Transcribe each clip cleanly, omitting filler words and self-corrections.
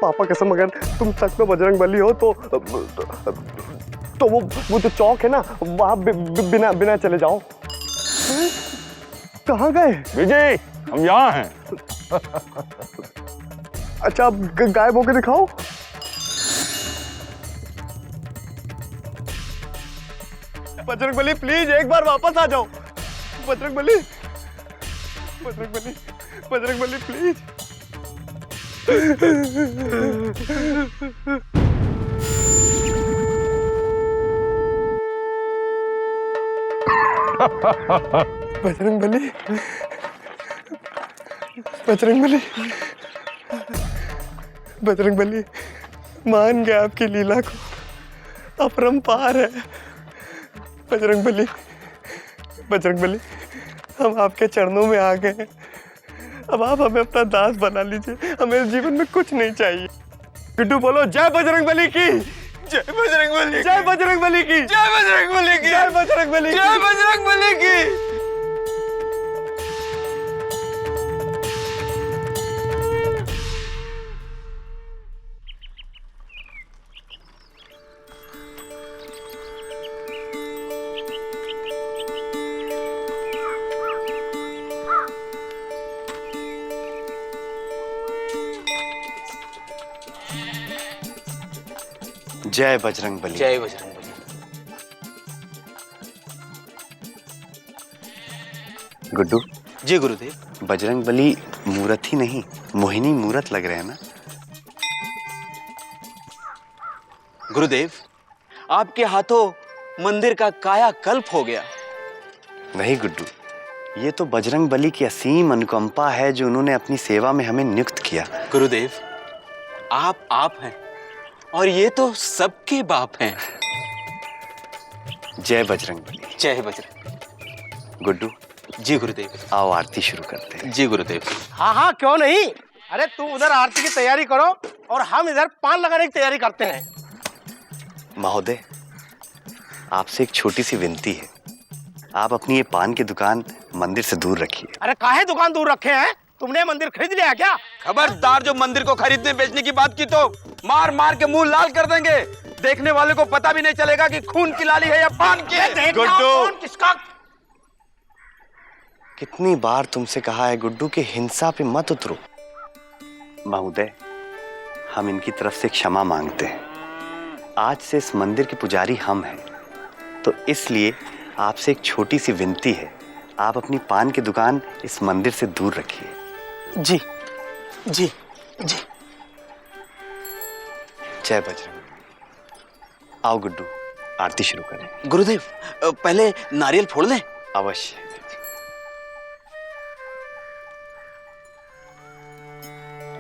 पापा कसम, अगर तुम सच में बजरंग बली हो तो वो जो चौक है ना, वहां बिना बिना चले जाओ। कहाँ गए विजय? हम यहाँ हैं। अच्छा, अब गायब होके दिखाओ। बजरंग बली प्लीज एक बार वापस आ जाओ। बजरंग बली, बजरंग बली, बजरंग बली प्लीज। बजरंग बली, बजरंग बली, बजरंग बली, मान गया आपकी लीला को, अपरंपार है। बजरंग बली, बजरंग बली, हम आपके चरणों में आ गए हैं। अब आप हमें अपना दास बना लीजिए, हमें जीवन में कुछ नहीं चाहिए। गुड्डू बोलो जय बजरंग बली की, जय बजरंग बली, जय बजरंग बली की, जय बजरंग बली की, जय बजरंग बली, जय बजरंग बली की। जय बजरंग बली, जय बजरंग बली। गुड्डू जी गुरुदेव। बजरंग बली मूर्त ही नहीं, मोहिनी मूर्त लग रहे हैं ना? गुरुदेव, आपके हाथों मंदिर का कायाकल्प हो गया। वही गुड्डू, ये तो बजरंग बली की असीम अनुकंपा है जो उन्होंने अपनी सेवा में हमें नियुक्त किया। गुरुदेव, आप हैं और ये तो सबके बाप हैं। जय बजरंग बली। जय बजरंग। गुड्डू जी गुरुदेव। आओ आरती शुरू करते हैं। जी गुरुदेव। हाँ हाँ क्यों नहीं। अरे तुम उधर आरती की तैयारी करो और हम इधर पान लगाने की तैयारी करते हैं। महोदय, आपसे एक छोटी सी विनती है, आप अपनी ये पान की दुकान मंदिर से दूर रखिए। अरे काहे दुकान दूर रखे हैं? तुमने मंदिर खरीद लिया क्या? खबरदार, जो मंदिर को खरीदने बेचने की बात की तो मार मार के मुंह लाल कर देंगे। देखने वाले को पता भी नहीं चलेगा कि खून की लाली है या पान की है। कौन किसका? कितनी बार तुमसे कहा है गुड्डू कि हिंसा पे मत उतरो। महोदय, हम इनकी तरफ से क्षमा मांगते हैं। आज से इस मंदिर के पुजारी हम हैं, तो इसलिए आपसे एक छोटी सी विनती है, आप अपनी पान की दुकान इस मंदिर से दूर रखिए। जी जी जी। जय बजरंग। आओ गुड्डू, आरती शुरू करें। गुरुदेव, पहले नारियल फोड़ लें। अवश्य।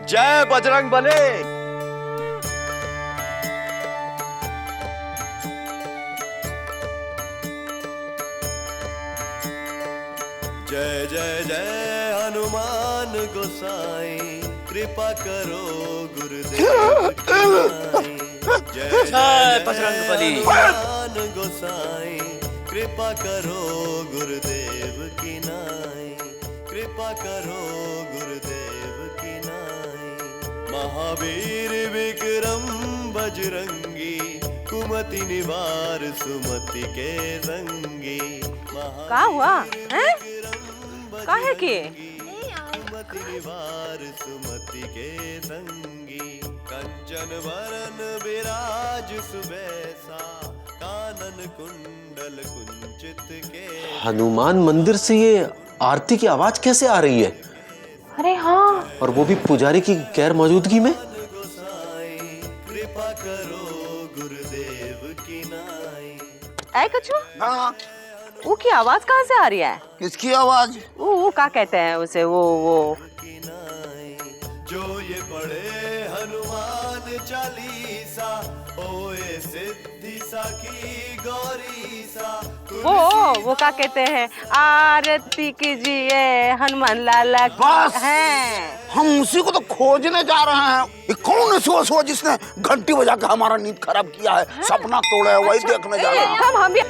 जय बजरंग बली। जय जय जय हनुमान गोसाई, कृपा करो गुरुदेव की। जय बजरंग बली। हनुमान गोसाई, कृपा करो गुरुदेव की नाई, कृपा करो गुरुदेव की नाई। महावीर विक्रम बजरंगी, कुमति निवार सुमति के संगी। का हुआ हैं? काहे के? सुमति के संगी, कंचन वरन विराज सुबैसा, कानन कुंडल कुंचित के। हनुमान मंदिर से ये आरती की आवाज कैसे आ रही है? अरे हाँ, और वो भी पुजारी की गैर मौजूदगी में। कृपा करो गुरुदेव की नाई। ऐ कछु? हाँ। वो की आवाज कहाँ से आ रही है? किसकी आवाज? वो क्या कहते हैं उसे? वो जो ये पढ़े हनुमान चालीसा, ओए सिद्धि साकी गौरी सा। वो क्या कहते हैं? आरती कीजिए हनुमान लाला की। बस हैं। हम उसी को तो खोजने जा रहे हैं। ये कौन सो जिसने घंटी बजा के हमारा नींद खराब किया है? सपना तोड़ा है, वही देखने जा रहे हैं। हम भी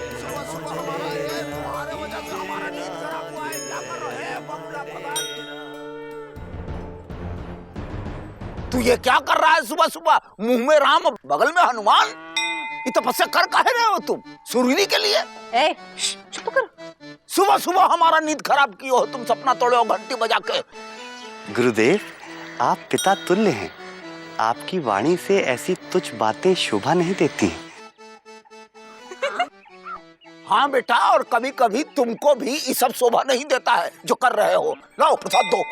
तू ये क्या कर रहा है सुबह सुबह? मुंह में राम बगल में हनुमान। ये तपस्या कर काहे रहे हो तुम? सुरीली के लिए? ए, चुप कर। सुबह सुबह हमारा नींद खराब किए हो तुम, सपना तोड़े हो घंटी बजा के। गुरुदेव, आप पिता तुल्य हैं। आपकी वाणी से ऐसी तुच्छ बातें शोभा नहीं देती हैं। हाँ बेटा, और कभी कभी तुमको भी ये सब शोभा नहीं देता है जो कर रहे हो। लाओ प्रसाद दो।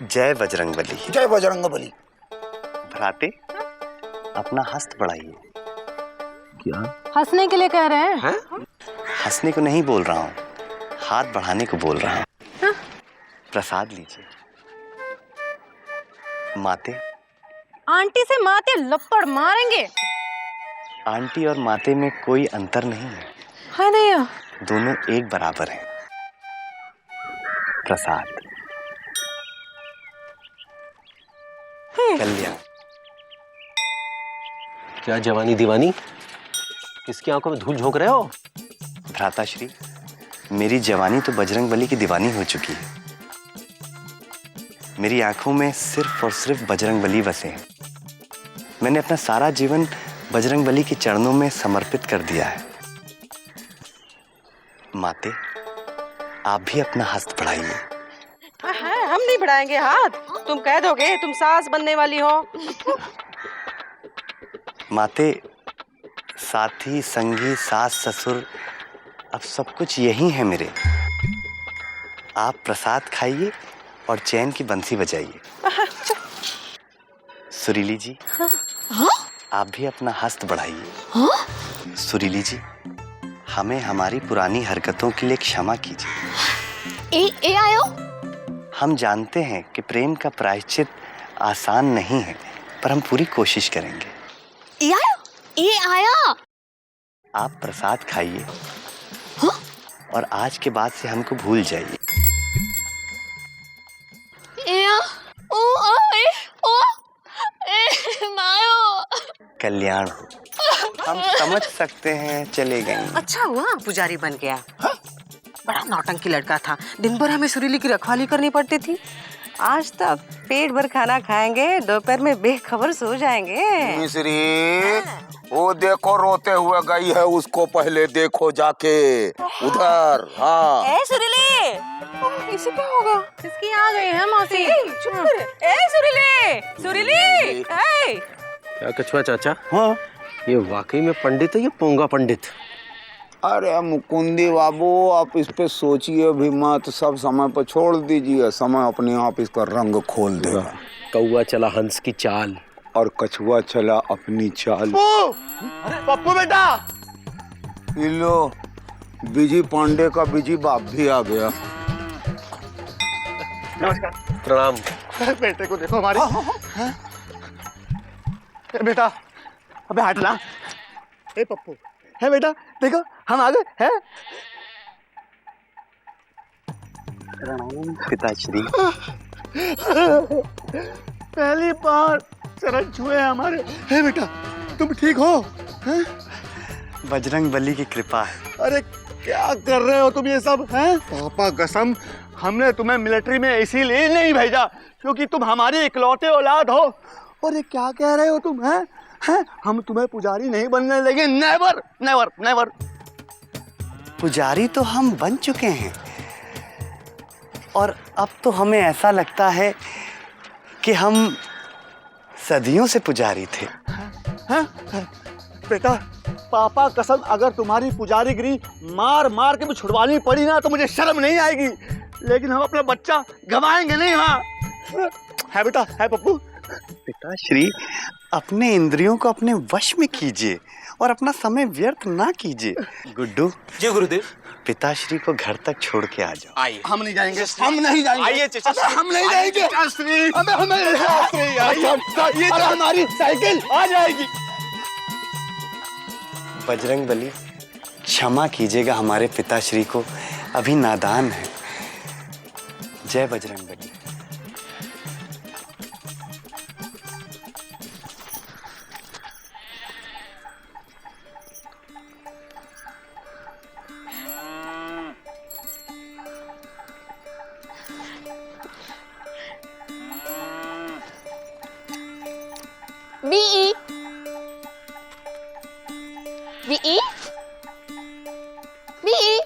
जय बजरंगबली। जय बजरंगबली। भ्राते, अपना हस्त बढ़ाइए। क्या? हंसने के लिए कह रहे हैं? हंसने को नहीं बोल रहा हूँ, हाथ बढ़ाने को बोल रहा हूँ। प्रसाद लीजिए। माते। आंटी से माते लपड़ मारेंगे। आंटी और माते में कोई अंतर नहीं है। है नहीं? दोनों एक बराबर हैं। प्रसाद। कल्याण। क्या जवानी दीवानी? किसकी आंखों में धूल झोंक रहे हो? भ्राताश्री, मेरी जवानी तो बजरंगबली की दीवानी हो चुकी है। मेरी आंखों में सिर्फ और सिर्फ बजरंगबली बसे हैं। मैंने अपना सारा जीवन बजरंगबली के चरणों में समर्पित कर दिया है। माते, आप भी अपना हस्त बढ़ाइए। हम नहीं बढ़ाएंगे हाथ, तुम कह दोगे तुम सास बनने वाली हो। माते, साथी संगी सास ससुर अब सब कुछ यही है मेरे। आप प्रसाद खाइए और चैन की बंसी बजाइए। सुरीली जी, आप भी अपना हस्त बढ़ाइए। सुरीली जी, हमें हमारी पुरानी हरकतों के लिए क्षमा कीजिए। ए आयो? हम जानते हैं कि प्रेम का प्रायश्चित आसान नहीं है, पर हम पूरी कोशिश करेंगे। ए आयो? ए आया? आप प्रसाद खाइए और आज के बाद से हमको भूल जाइए। कल्याण हो। हम समझ सकते हैं, चले गए। अच्छा हुआ पुजारी बन गया। बड़ा नौटंकी लड़का था, दिन भर हमें सुरीली की रखवाली करनी पड़ती थी। आज तो पेट भर खाना खाएंगे, दोपहर में बेखबर सो जाएंगे। मिश्री, वो देखो रोते हुए गई है, उसको पहले देखो जाके उधर। हाँ। ए सुरीली, इसे क्या होगा? इसकी आ गई है मौसी। चुप कर। ए सुरीली, सुरीली। क्या कछुआ चाचा? हाँ। ये वाकई में पंडित है, ये पोंगा पंडित? अरे मुकुंदी बाबू, आप इस पे सोचिए भी मत, सब समय पर छोड़ दीजिए। समय अपने आप इसका रंग खोल देगा। कौआ चला हंस की चाल और कछुआ चला अपनी चाल। पप्पू बेटा, लो, बिजी पांडे का बिजी बाप भी आ गया। नमस्कार। प्रणाम। बेटे को देखो हमारे। बेटा, अबे हट ना। ए पप्पू, है बेटा, देखो हम आ गए हैं। पिताश्री, पहली बार चरण छुए हमारे। है बेटा, तुम ठीक हो? हैं? बजरंगबली की कृपा है। अरे क्या कर रहे हो तुम ये सब? हैं? पापा कसम, हमने तुम्हें मिलिट्री में इसीलिए नहीं भेजा क्योंकि तुम हमारी इकलौते औलाद हो। और ये क्या कह रहे हो तुम? हैं? हैं? हम तुम्हें पुजारी नहीं बनने देंगे। Never never never. पुजारी तो हम बन चुके हैं और अब तो हमें ऐसा लगता है कि हम सदियों से पुजारी थे। हैं? बेटा, पापा कसम, अगर तुम्हारी पुजारीगिरी मार मार के भी छुड़वानी पड़ी ना तो मुझे शर्म नहीं आएगी, लेकिन हम अपना बच्चा गवाएंगे नहीं। हाँ है बेटा, है पप्पू। पिताश्री, अपने इंद्रियों को अपने वश में कीजिए और अपना समय व्यर्थ ना कीजिए। गुड्डू। जी गुरुदेव। पिताश्री को घर तक छोड़ के आ जाओ। आइए। हम नहीं जाएंगे, हम नहीं जाएंगे। आइए चचा, हम नहीं जाएंगे। ये तो हमारी साइकिल आ जाएगी। बजरंगबली, क्षमा कीजिएगा हमारे पिताश्री को, अभी नादान है। जय बजरंगबली। B-E. B-E. B-E.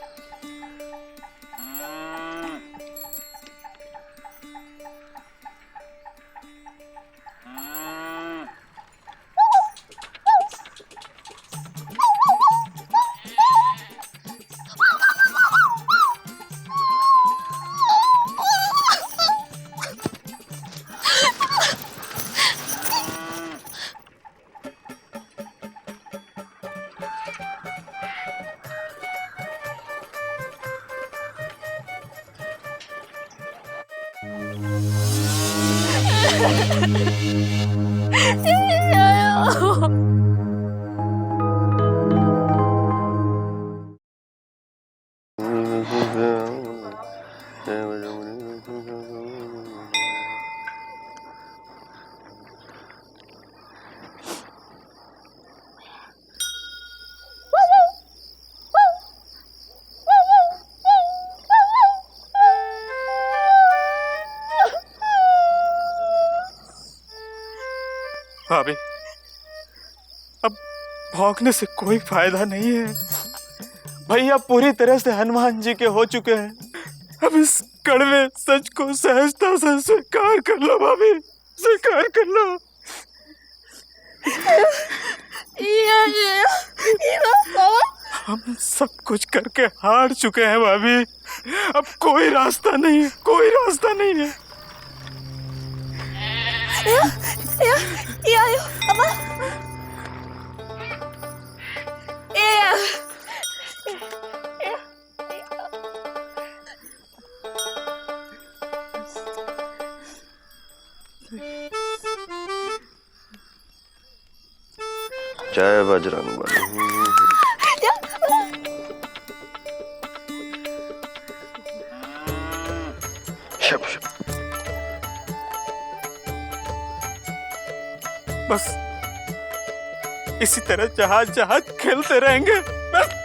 भाभी, अब भौंकने से कोई फायदा नहीं है। भैया पूरी तरह से हनुमान जी के हो चुके हैं। अब इस कड़वे सच को सहजता से स्वीकार कर लो भाभी, स्वीकार कर लो। हम सब कुछ करके हार चुके हैं भाभी। अब कोई रास्ता नहीं है, कोई रास्ता नहीं है। जय बजरंगबली। शब शब। बस इसी तरह जहाज जहाज खेलते रहेंगे बस।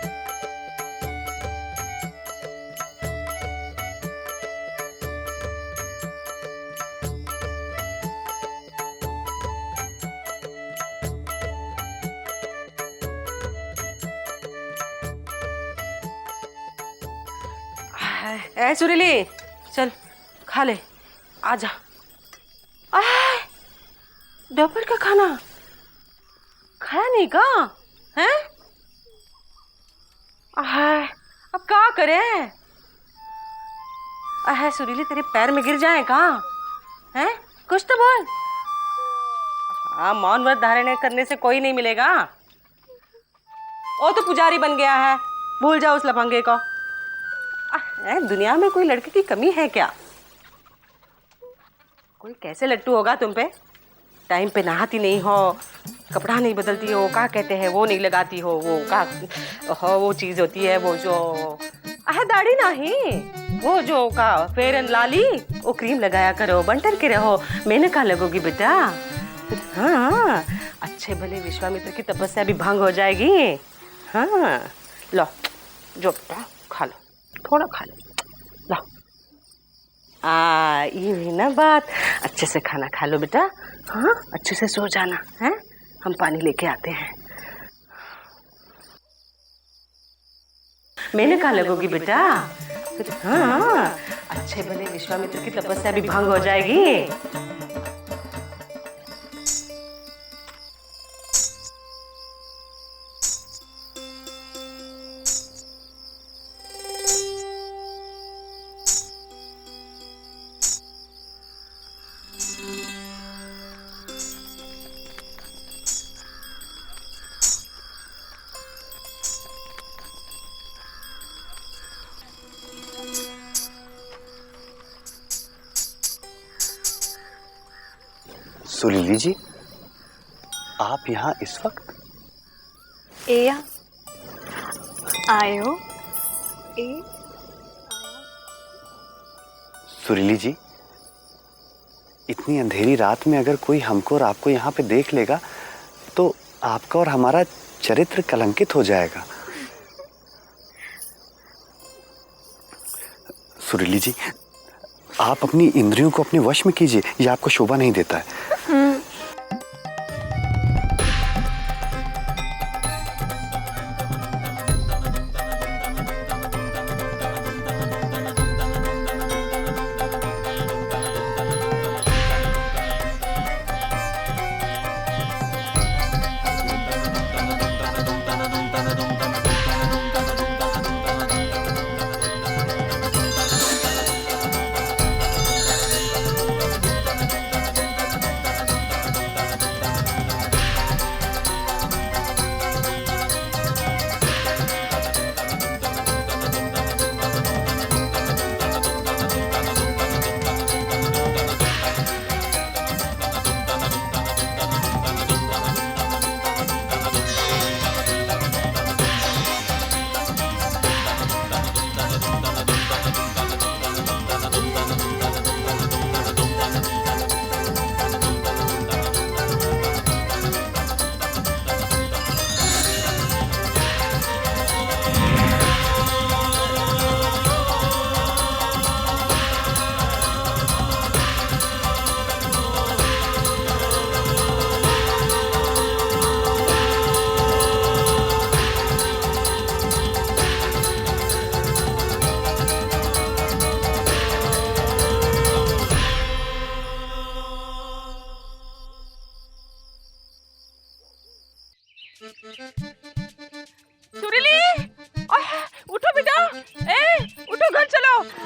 ए सुरीली, चल खा ले, आजा। दोपहर का खाना खाया नहीं का हैं? अब क्या करें? सुरीली तेरे पैर में गिर जाए का हैं? कुछ तो बोल। हाँ, मौन व्रत धारण करने से कोई नहीं मिलेगा। वो तो पुजारी बन गया है, भूल जाओ उस लफंगे को। दुनिया में कोई लड़के की कमी है क्या? कोई कैसे लट्टू होगा तुम पे? टाइम पे नहाती नहीं हो, कपड़ा नहीं बदलती हो, क्या कहते हैं वो नहीं लगाती हो, वो का हो वो चीज होती है वो जो दाढ़ी नहीं, वो जो का फेयर एंड लाली, वो क्रीम लगाया करो, बंटन के रहो, मैंने कहा लगोगी बेटा। हाँ, अच्छे भले विश्वामित्र की तपस्या भी भंग हो जाएगी। हाँ लो, जो बेटा खा लो, थोड़ा खा लो, लो। ये हुई ना बात। अच्छे से खाना खा लो बेटा। हाँ, अच्छे से सो जाना है, हम पानी लेके आते हैं। मैंने कहा लगोगी बेटा। हाँ, अच्छे भले विश्वामित्र की तपस्या भी भंग हो जाएगी। सुरीली जी, आप यहाँ इस वक्त? आयो। सुरीली जी, इतनी अंधेरी रात में अगर कोई हमको और आपको यहाँ पे देख लेगा तो आपका और हमारा चरित्र कलंकित हो जाएगा। सुरीली जी, आप अपनी इंद्रियों को अपने वश में कीजिए, ये आपको शोभा नहीं देता है।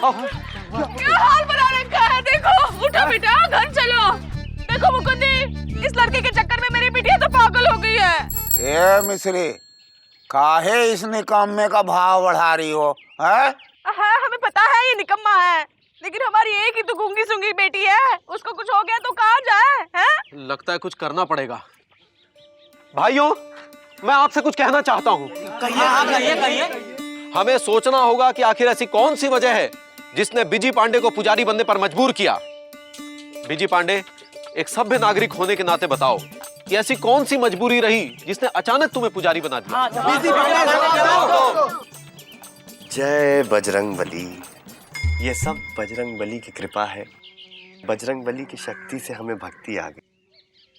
क्या हाल बना रखा है, देखो। उठो बेटा, घर चलो। देखो मुकुंदी, इस लड़के के चक्कर में मेरी बिटिया तो पागल हो गई है। ए मिश्री, काहे इस निकम्मे का भाव बढ़ा रही हो? है हमें पता है ये निकम्मा है, लेकिन हमारी एक ही तो गूंगी सूंगी बेटी है, उसको कुछ हो गया तो कहाँ जाए? हैं? लगता है कुछ करना पड़ेगा। भाइयों, मैं आपसे कुछ कहना चाहता हूँ। कहिए। हमें सोचना होगा कि आखिर ऐसी कौन सी वजह है जिसने बिजी पांडे को पुजारी बनने पर मजबूर किया। बिजी पांडे, एक सभ्य नागरिक होने के नाते बताओ कि ऐसी कौन सी मजबूरी रही जिसने अचानक तुम्हें पुजारी बना दिया। जय बजरंग बली। ये सब बजरंग बली की कृपा है। बजरंग बली की शक्ति से हमें भक्ति आ गई।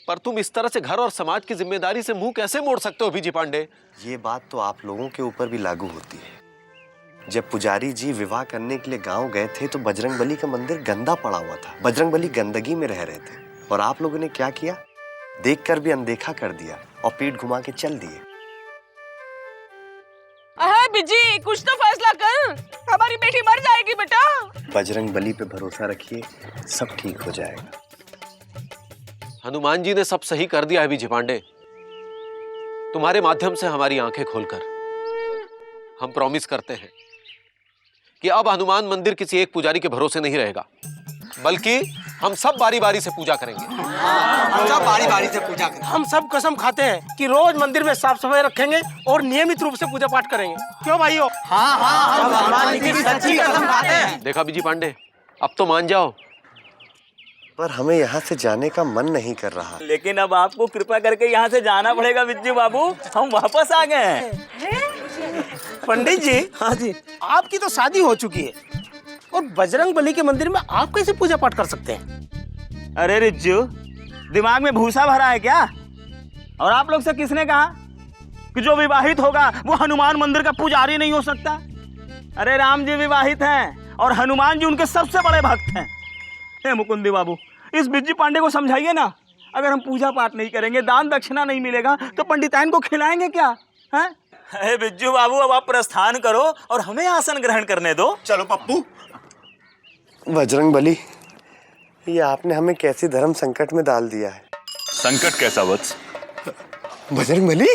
पर तुम इस तरह से घर और समाज की जिम्मेदारी से मुंह कैसे मोड़ सकते हो बिजी पांडे? ये बात तो आप लोगों के ऊपर भी लागू होती है। जब पुजारी जी विवाह करने के लिए गांव गए थे तो बजरंग बली का मंदिर गंदा पड़ा हुआ था। बजरंग बली गंदगी में रह रहे थे और आप लोगों ने क्या किया? देखकर भी अनदेखा कर दिया और पीठ घुमा के चल दिए। बिजी, कुछ तो फैसला कर, हमारी बेटी मर जाएगी बेटा। बजरंग बली पे भरोसा रखिए, सब ठीक हो जाएगा। हनुमान जी ने सब सही कर दिया है बिजी पांडे। तुम्हारे माध्यम से हमारी आंखें खोलकर हम प्रॉमिस करते हैं कि अब हनुमान मंदिर किसी एक पुजारी के भरोसे नहीं रहेगा, बल्कि हम सब बारी बारी से पूजा करेंगे। हम सब कसम खाते हैं कि रोज मंदिर में साफ सफाई रखेंगे और नियमित रूप से पूजा पाठ करेंगे। क्यों भाइयों? सच्ची कसम खाते हैं। देखा बिजी पांडे, अब तो मान जाओ। पर हमें यहाँ से जाने का मन नहीं कर रहा। लेकिन अब आपको कृपा करके यहाँ से जाना पड़ेगा बिज्जू बाबू, हम वापस आ गए हैं। पंडित जी, हाँ जी, आपकी तो शादी हो चुकी है और बजरंग बली के मंदिर में आप कैसे पूजा पाठ कर सकते हैं? अरे रिज्जू, दिमाग में भूसा भरा है क्या? और आप लोग से किसने कहा कि जो विवाहित होगा वो हनुमान मंदिर का पुजारी नहीं हो सकता? अरे राम जी विवाहित हैं और हनुमान जी उनके सबसे बड़े भक्त हैं। हे मुकुंदी बाबू, इस बिज्जू पांडे को समझाइए ना। अगर हम पूजा पाठ नहीं करेंगे, दान दक्षिणा नहीं मिलेगा तो पंडिताइन को खिलाएंगे क्या? हैं? हे बिज्जू बाबू, अब आप प्रस्थान करो और हमें आसन ग्रहण करने दो। चलो पप्पू। बजरंग बली, ये आपने हमें कैसी धर्म संकट में डाल दिया है। संकट कैसा वत्स? बजरंग बली,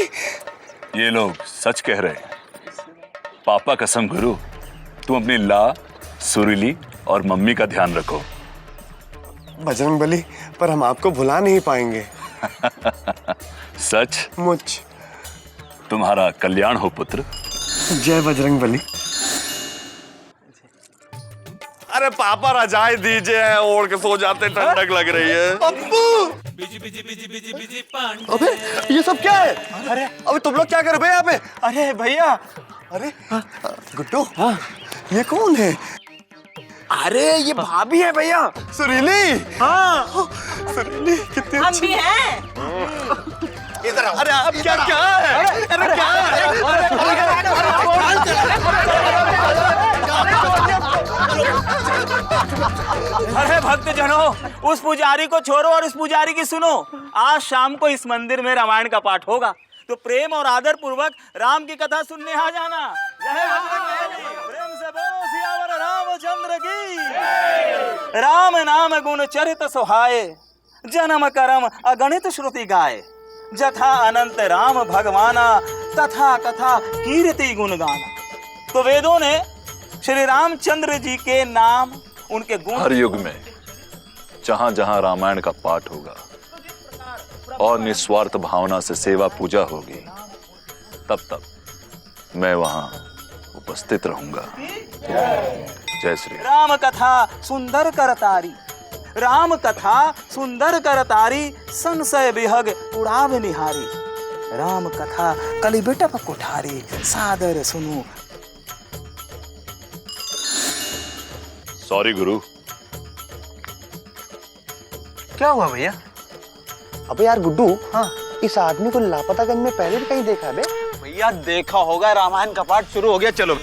ये लोग सच कह रहे हैं। पापा कसम गुरु, तुम अपनी ला, सुरीली और मम्मी का ध्यान रखो। बजरंग बली, पर हम आपको भुला नहीं पाएंगे। सच? मुझ। तुम्हारा कल्याण हो पुत्र। जय बजरंग बली। अरे पापा रजाई दीजिए, ओढ़ के सो जाते, ठंडक लग रही है। अबे ये सब क्या है? अरे अबे तुम लोग क्या कर रहे हो यहाँ पे? अरे भैया, अरे गुड्डू, हाँ ये कौन है? अरे ये भाभी है भैया। सुरीली। हाँ सुरीली कितनी हम अच्छी। भी हैं। इधर आओ। अरे अब क्या क्या है? अरे क्या अरे भक्तजनों, उस पुजारी को छोड़ो और इस पुजारी की सुनो। आज शाम को इस मंदिर में रामायण का पाठ होगा, तो प्रेम और आदर पूर्वक राम की कथा सुनने आ जाना। जय बजरंगबली। प्रेम से बोलो सियावर रामचंद्र की। राम नाम गुण चरित सुहाए, जन्म करम अगणित श्रुति गाए। जथा अनंत राम भगवाना, तथा कथा कीर्ति गुण गाना। तो वेदों ने श्री रामचंद्र जी के नाम, उनके गुण, हर युग में जहां जहां रामायण का पाठ होगा और निस्वार्थ भावना से सेवा पूजा होगी, तब तब मैं वहां उपस्थित रहूंगा। जय श्री राम कथा सुंदर करतारी, राम कथा सुंदर करतारी, संशय विहग उड़ाव निहारी। राम कथा कली बिटप कुठारी, सादर सुनो। सॉरी गुरु। क्या हुआ भैया? अबे यार गुड्डू, हाँ इस आदमी को लापतागंज में पहले भी कहीं देखा है बे? भैया देखा होगा, रामायण का पाठ शुरू हो गया, चलो।